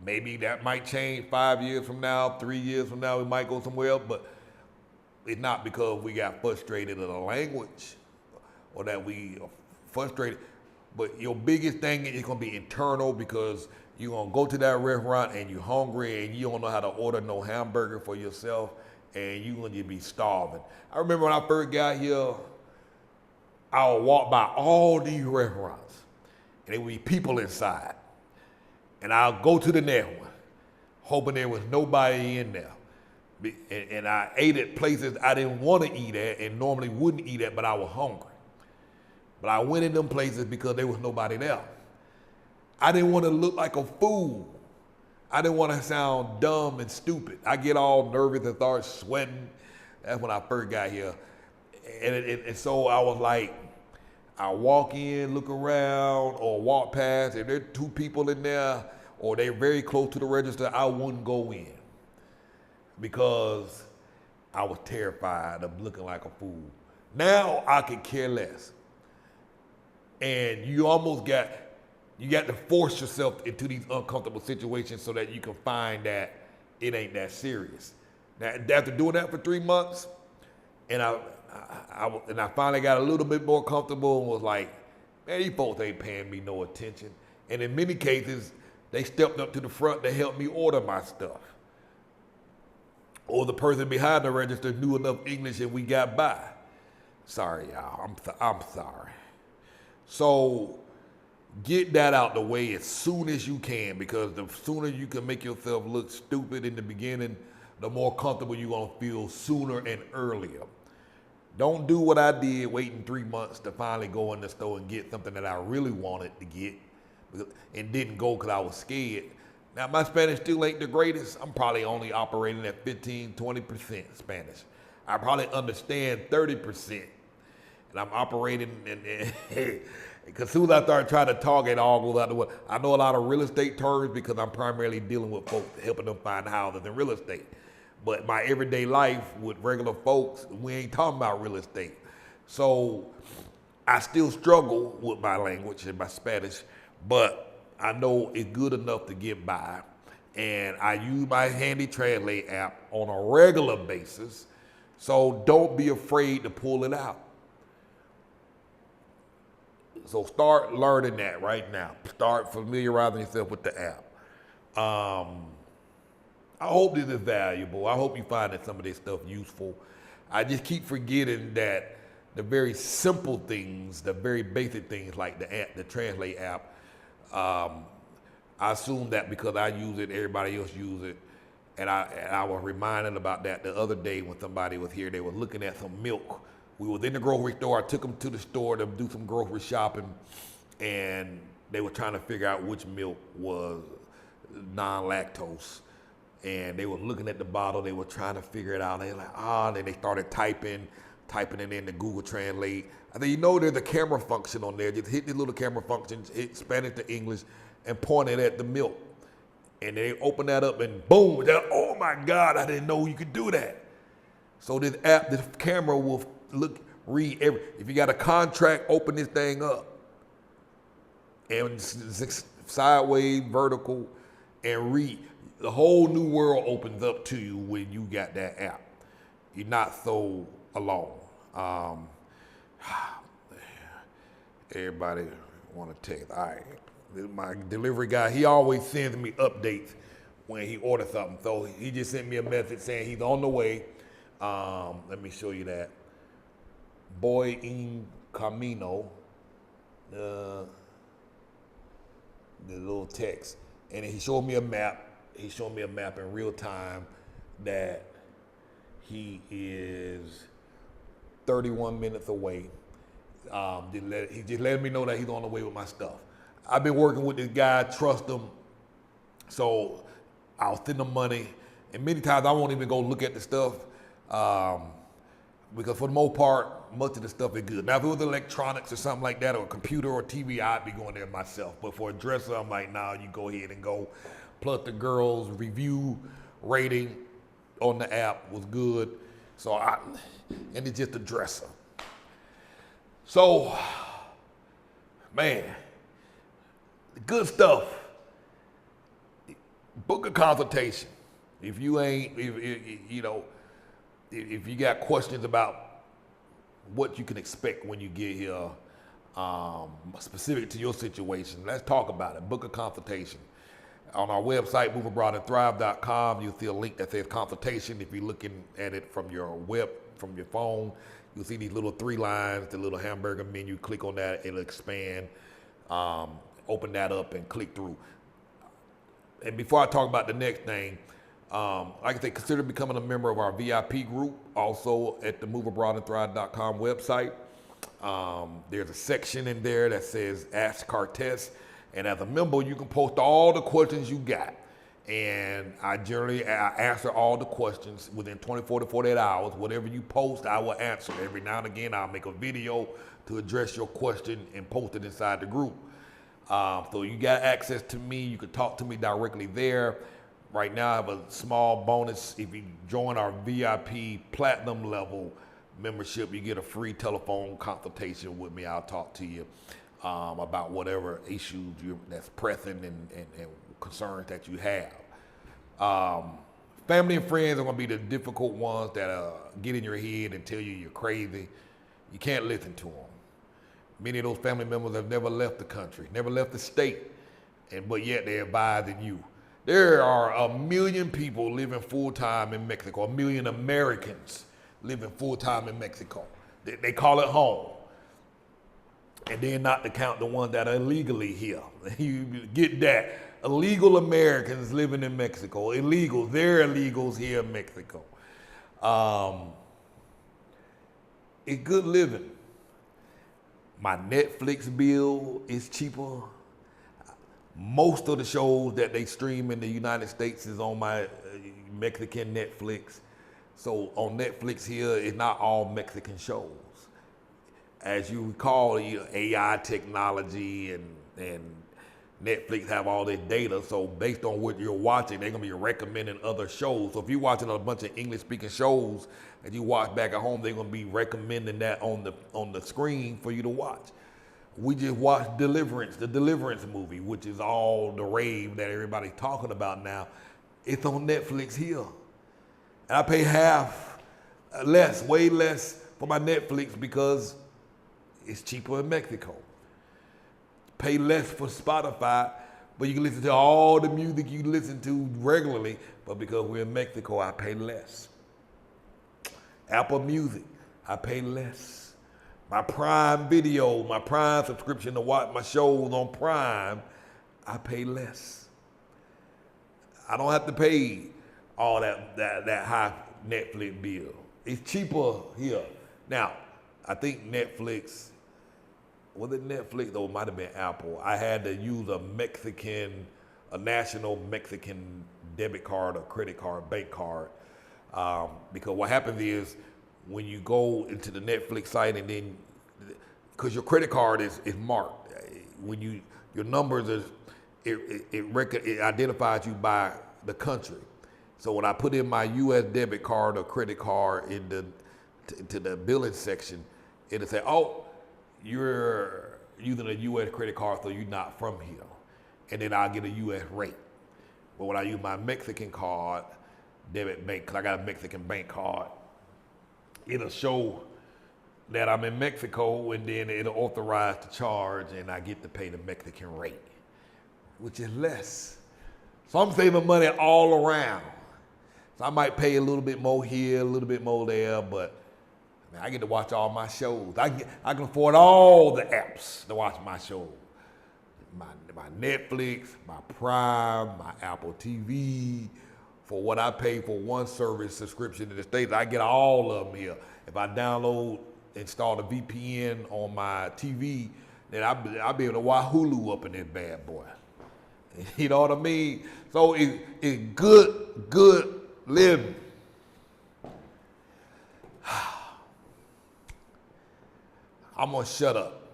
Speaker 1: Maybe that might change 5 years from now, 3 years from now, we might go somewhere else, but it's not because we got frustrated at the language or that we are frustrated. But your biggest thing is going to be internal because you're going to go to that restaurant and you're hungry and you don't know how to order no hamburger for yourself and you're going to be starving. I remember when I first got here, I would walk by all these restaurants and there would be people inside. And I'll go to the next one, hoping there was nobody in there. And I ate at places I didn't want to eat at and normally wouldn't eat at, but I was hungry. But I went in them places because there was nobody there. I didn't want to look like a fool. I didn't want to sound dumb and stupid. I get all nervous and start sweating. That's when I first got here. And so I was like, I walk in, look around, or walk past. If there are 2 people in there, or they're very close to the register, I wouldn't go in because I was terrified of looking like a fool. Now I could care less. And you almost got to force yourself into these uncomfortable situations so that you can find that it ain't that serious. Now, after doing that for 3 months, and I finally got a little bit more comfortable and was like, man, these folks ain't paying me no attention. And in many cases, they stepped up to the front to help me order my stuff. Or the person behind the register knew enough English and we got by. Sorry, y'all, I'm sorry. So get that out the way as soon as you can, because the sooner you can make yourself look stupid in the beginning, the more comfortable you're going to feel sooner and earlier. Don't do what I did, waiting 3 months to finally go in the store and get something that I really wanted to get and didn't go because I was scared. Now, my Spanish still ain't the greatest. I'm probably only operating at 15-20% Spanish. I probably understand 30%. And I'm operating because as soon as I start trying to talk, it all goes out the way. I know a lot of real estate terms because I'm primarily dealing with folks, helping them find houses in real estate. But my everyday life with regular folks, we ain't talking about real estate. So I still struggle with my language and my Spanish, but I know it's good enough to get by. And I use my handy Translate app on a regular basis. So don't be afraid to pull it out. So start learning that right now. Start familiarizing yourself with the app. I hope this is valuable. I hope you find that some of this stuff useful. I just keep forgetting that the very simple things, the very basic things like the app, the Translate app. I assume that because I use it, everybody else use it. And I was reminded about that the other day when somebody was here. They were looking at some milk. We was in the grocery store. I took them to the store to do some grocery shopping, and they were trying to figure out which milk was non-lactose. And they were looking at the bottle. They were trying to figure it out. They were like, and then they started typing it into Google Translate. I think, there's a camera function on there. Just hit the little camera function, hit Spanish to English, and point it at the milk. And they open that up and boom, oh my God, I didn't know you could do that. So this app, this camera will read if you got a contract, open this thing up. And sideways, vertical, and read. The whole new world opens up to you when you got that app. You're not so alone. Everybody want to text. All right. My delivery guy, he always sends me updates when he orders something. So he just sent me a message saying he's on the way. Let me show you that. Boy in Camino, the little text. And he showed me a map. He showed me a map in real time that he is 31 minutes away. He just let me know that he's on the way with my stuff. I've been working with this guy, trust him, so I'll send him money. And many times I won't even go look at the stuff because for the most part, much of the stuff is good. Now, if it was electronics or something like that, or a computer or TV, I'd be going there myself. But for a dresser, I'm like, nah, you go ahead and go. Plus the girls' review rating on the app was good. And it's just a dresser. So, man, good stuff. Book a consultation. If you got questions about what you can expect when you get here, specific to your situation, let's talk about it. Book a consultation. On our website, moveabroadandthrive.com, you'll see a link that says consultation. If you're looking at it from your phone, you'll see these little 3 lines, the little hamburger menu. Click on that, it'll expand. Open that up and click through. And before I talk about the next thing, like I said, consider becoming a member of our VIP group, also at the moveabroadandthrive.com website. There's a section in there that says Ask Cortez. And as a member, you can post all the questions you got. And I answer all the questions within 24 to 48 hours. Whatever you post, I will answer. Every now and again, I'll make a video to address your question and post it inside the group. So you got access to me. You can talk to me directly there. Right now, I have a small bonus. If you join our VIP platinum level membership, you get a free telephone consultation with me. I'll talk to you about whatever issues that's pressing and concerns that you have. Family and friends are going to be the difficult ones that get in your head and tell you you're crazy. You can't listen to them. Many of those family members have never left the country, never left the state, but yet they're advising you. There are 1 million people living full-time in Mexico, 1 million Americans living full-time in Mexico. They call it home. And then not to count the ones that are illegally here. You get that. Illegal Americans living in Mexico. Illegal. They're illegals here in Mexico. It's good living. My Netflix bill is cheaper. Most of the shows that they stream in the United States is on my Mexican Netflix. So on Netflix here, it's not all Mexican shows. As you recall, AI technology and Netflix have all this data. So based on what you're watching, they're gonna be recommending other shows. So if you're watching a bunch of English-speaking shows that you watch back at home, they're gonna be recommending that on the screen for you to watch. We just watched the Deliverance movie, which is all the rave that everybody's talking about now. It's on Netflix here. And I pay way less for my Netflix because it's cheaper in Mexico. Pay less for Spotify, but you can listen to all the music you listen to regularly, but because we're in Mexico, I pay less. Apple Music, I pay less. my Prime Video, my Prime subscription to watch my shows on Prime, I pay less. I don't have to pay all that high Netflix bill. It's cheaper here. Now, I think Netflix, was it Netflix though? It might have been Apple. I had to use a national Mexican debit card or credit card, bank card. Because what happens is when you go into the Netflix site and then, because your credit card is marked, when your numbers is, it identifies you by the country. So when I put in my U.S. debit card or credit card to the billing section, it'll say, oh, you're using a U.S. credit card, so you're not from here. And then I'll get a U.S. rate. But when I use my Mexican card, debit bank, because I got a Mexican bank card, it'll show that I'm in Mexico, and then it'll authorize the charge, and I get to pay the Mexican rate, which is less. So I'm saving money all around. So I might pay a little bit more here, a little bit more there, but man, I get to watch all my shows. I can afford all the apps to watch my shows. My Netflix, my Prime, my Apple TV. For what I pay for one service subscription in the States, I get all of them here. If I install the VPN on my TV, then I'll be able to watch Hulu up in this bad boy. You know what I mean? So it's good living. I'm gonna shut up,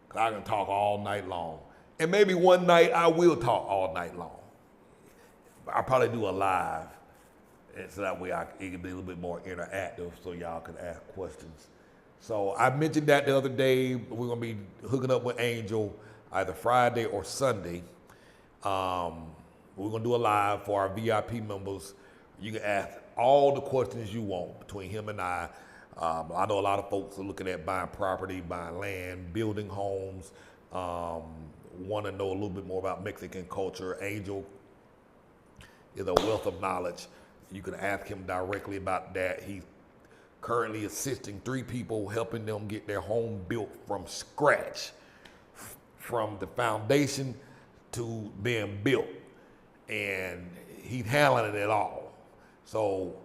Speaker 1: cause I can talk all night long. And maybe one night I will talk all night long. I'll probably do a live, and so that way it can be a little bit more interactive so y'all can ask questions. So I mentioned that the other day, we're gonna be hooking up with Angel either Friday or Sunday. We're gonna do a live for our VIP members. You can ask all the questions you want between him and I. I know a lot of folks are looking at buying property, buying land, building homes, want to know a little bit more about Mexican culture. Angel is a wealth of knowledge. You can ask him directly about that. He's currently assisting 3 people, helping them get their home built from scratch, from the foundation to being built. And he's handling it all. So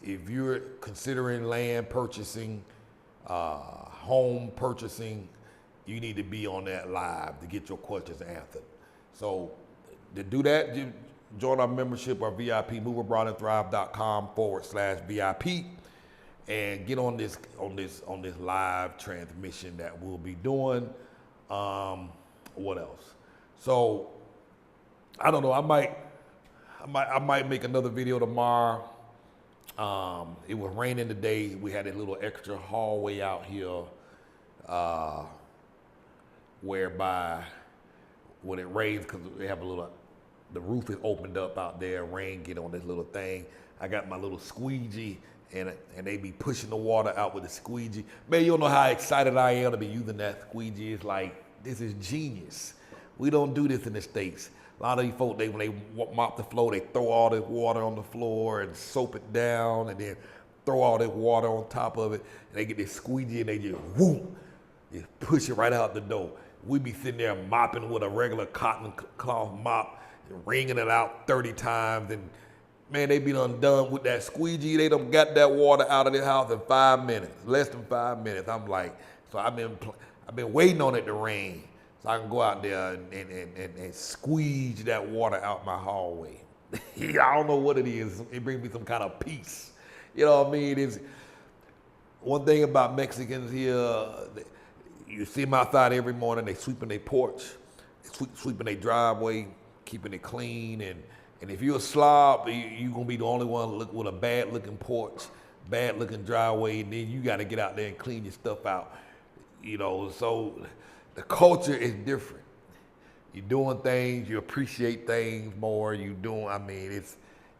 Speaker 1: if you're considering land purchasing, home purchasing, you need to be on that live to get your questions answered. So to do that, join our membership, our VIP, moveabroadandthrive.com/VIP, and get on this live transmission that we'll be doing. What else? So I don't know. I might make another video tomorrow. It was raining today. We had a little extra hallway out here, whereby when it rains, because we have the roof is opened up out there, rain get on this little thing. I got my little squeegee, and they be pushing the water out with the squeegee. Man, you don't know how excited I am to be using that squeegee. It's like, this is genius. We don't do this in the States. A lot of these folks, when they mop the floor, they throw all this water on the floor and soap it down, and then throw all this water on top of it, and they get this squeegee and they just whoop, just push it right out the door. We be sitting there mopping with a regular cotton cloth mop, wringing it out 30 times, and man, they be done with that squeegee. They done got that water out of the house in 5 minutes, less than 5 minutes. I'm like, so I've been waiting on it to rain, so I can go out there and squeeze that water out my hallway. I don't know what it is. It brings me some kind of peace. You know what I mean? It's one thing about Mexicans here. You see them outside every morning. They sweeping their porch, sweeping their driveway, keeping it clean. And if you're a slob, you're gonna be the only one with a bad looking porch, bad looking driveway, and then you got to get out there and clean your stuff out. You know, so the culture is different. You're doing things, you appreciate things more. It's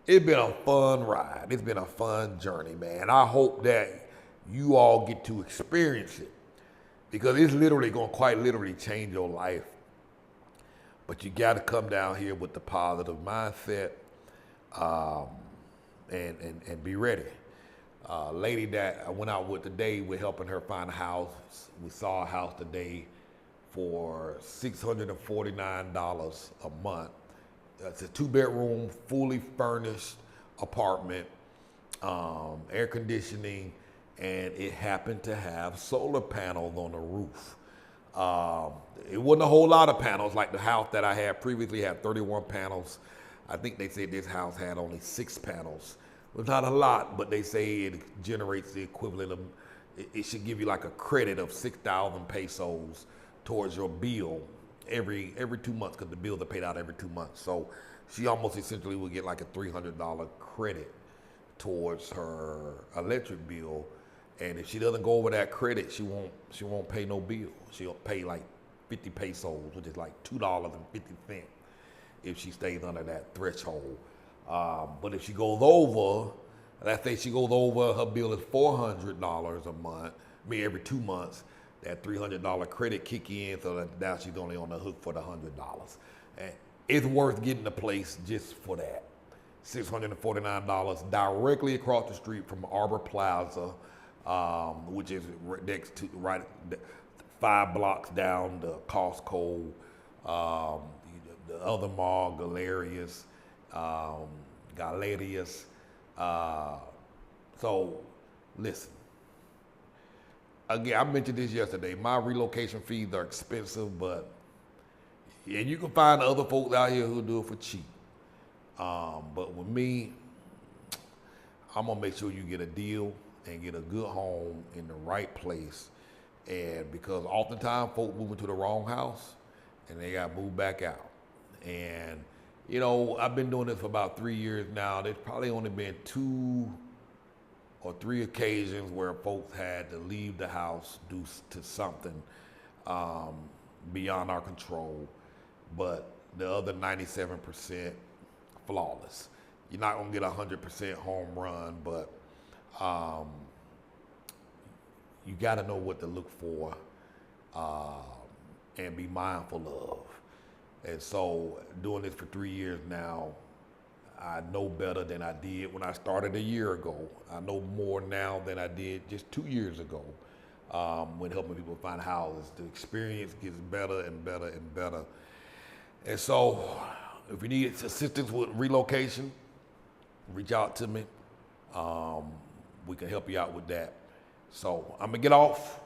Speaker 1: been a fun ride. It's been a fun journey, man. I hope that you all get to experience it, because it's literally going to quite literally change your life. But you got to come down here with the positive mindset, and be ready. Lady that I went out with today, we're helping her find a house. We saw a house today for $649 a month. It's a 2-bedroom, fully furnished apartment, air conditioning, and it happened to have solar panels on the roof. It wasn't a whole lot of panels like the house that I had previously had 31 panels. I think they said this house had only 6 panels. It was not a lot, but they say it generates the equivalent of, it should give you like a credit of 6,000 pesos towards your bill every 2 months, because the bills are paid out every 2 months. So she almost essentially will get like a $300 credit towards her electric bill. And if she doesn't go over that credit, she won't pay no bill. She'll pay like 50 pesos, which is like $2.50 if she stays under that threshold. But if she goes over, let's say she goes over, her bill is $400 a month, I mean every 2 months, that $300 credit kick in, so that now she's only on the hook for the $100. And it's worth getting the place just for that. $649 directly across the street from Arbor Plaza, which is next to, right 5 blocks down the Costco, the other mall, Galerius. So listen, again, I mentioned this yesterday, my relocation fees are expensive, and you can find other folks out here who do it for cheap. But with me, I'm gonna make sure you get a deal and get a good home in the right place. And because oftentimes folks move into the wrong house and they got moved back out. And you know, I've been doing this for about 3 years now. There's probably only been 2 or 3 occasions where folks had to leave the house due to something beyond our control. But the other 97% flawless. You're not gonna get 100% home run, but you gotta know what to look for and be mindful of. And so doing this for 3 years now, I know better than I did when I started a year ago. I know more now than I did just 2 years ago when helping people find houses. The experience gets better and better and better. And so if you need assistance with relocation, reach out to me. We can help you out with that. So I'm gonna get off.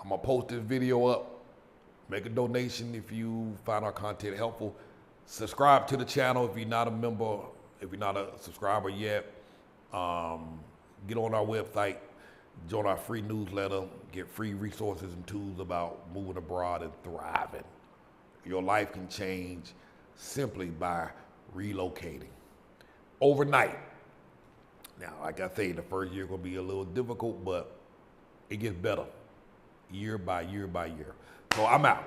Speaker 1: I'm gonna post this video up. Make a donation if you find our content helpful. Subscribe to the channel if you're not a member, if you're not a subscriber yet. Get on our website, join our free newsletter, get free resources and tools about moving abroad and thriving. Your life can change simply by relocating overnight. Now, like I say, the first year gonna be a little difficult, but it gets better year by year by year. So I'm out.